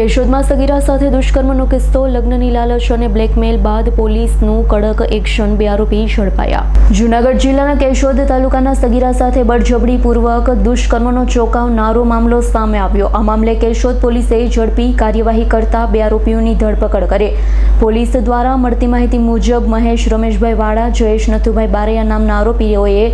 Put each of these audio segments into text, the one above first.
કેશોદમાં સગીરા સાથે દુષ્કર્મનો કિસ્સો, લગ્નની લાલચ અને બ્લેકમેલ બાદ પોલીસનું કડક એક્શન, 2 આરોપી ઝડપાયા। જૂનાગઢ જિલ્લાના કેશોદ તાલુકાના સગીરા સાથે બળજબરીપૂર્વક દુષ્કર્મનો ચોંકાવનારો મામલો સામે આવ્યો। આ મામલે કેશોદ પોલીસે ઝડપી કાર્યવાહી કરતા 2 આરોપીઓની ધરપકડ કરી। પોલીસ દ્વારા મળતી માહિતી મુજબ મહેશ રમેશભાઈ વાળા, જયેશ નથુભાઈ બારૈયા નામના આરોપીઓએ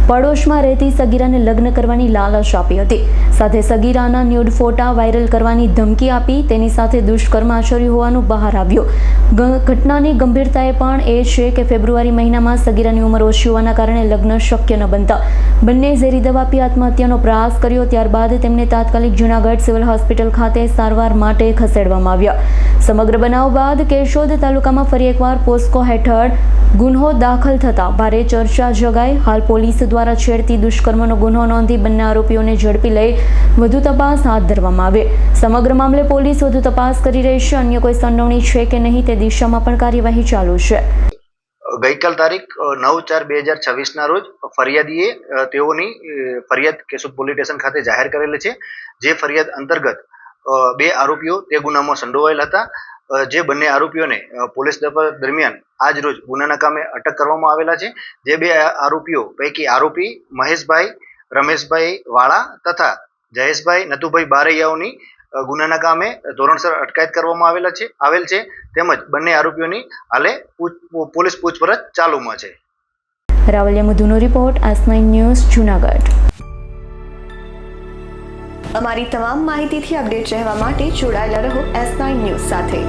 પડોશમાં રહેતી સગીરાને લગ્ન કરવાની લાલચ આપી હતી, સાથે સગીરાના ન્યૂડ ફોટા વાયરલ કરવાની ધમકી આપી તેની સાથે દુષ્કર્મ આચર્યું હોવાનું બહાર આવ્યું। ઘટનાની ગંભીરતાએ પણ એ છે કે ફેબ્રુઆરી મહિનામાં સગીરાની ઉંમર ઓછી હોવાના કારણે લગ્ન શક્ય ન બનતા બંને ઝેરી દવા પી આત્મહત્યાનો પ્રયાસ કર્યો। ત્યારબાદ તેમને તાત્કાલિક જૂનાગઢ સિવિલ હોસ્પિટલ ખાતે સારવાર માટે ખસેડવામાં આવ્યા। સમગ્ર બનાવ બાદ કેશોદ તાલુકામાં ફરી એકવાર પોસ્કો હેઠળ ગુન્હો દાખલ થતા ભારે ચર્ચા જગાઈ। હાલ પોલીસ દ્વારા છેડતી દુષ્કર્મનો ગુન્હો નોંધી બંને આરોપીઓને ઝડપી લઈ વધુ તપાસ હાથ ધરવામાં આવે। સમગ્ર મામલે પોલીસ વધુ તપાસ કરી રહી છે। અન્ય કોઈ સંડોવણી છે કે નહીં તે દિશામાં પણ કાર્યવાહી ચાલુ છે। ગઈકાલ તારીખ 9/4/2026 ના રોજ ફરિયાદીએ તેઓની ફરિયાદ કેશોદ પોલીસ સ્ટેશન ખાતે જાહેર કરેલી છે। જે ફરિયાદ અંતર્ગત 2 આરોપીઓ તે ગુનામાં સંડોવાયેલ હતા। જે બંને આરોપીઓને પોલીસ તપાસ દરમિયાન આજ રોજ ગુનાના કામે અટક કરવામાં આવેલા છે। જે 2 આરોપીઓ પૈકી આરોપી મહેશભાઈ રમેશભાઈ વાળા તથા જયેશભાઈ નથુભાઈ બારૈયાઓની ગુનાના કામે ધોરણસર અટકાયત કરવામાં આવેલ છે। તેમજ બંને આરોપીઓની હાલે પોલીસ પૂછપરછ ચાલુમાં છે। રાવલિયા મધુનો રિપોર્ટ, S9 ન્યૂઝ, જૂનાગઢ। અમારી તમામ માહિતીથી અપડેટ રહેવા માટે જોડાયેલા રહો S9 ન્યૂઝ સાથે।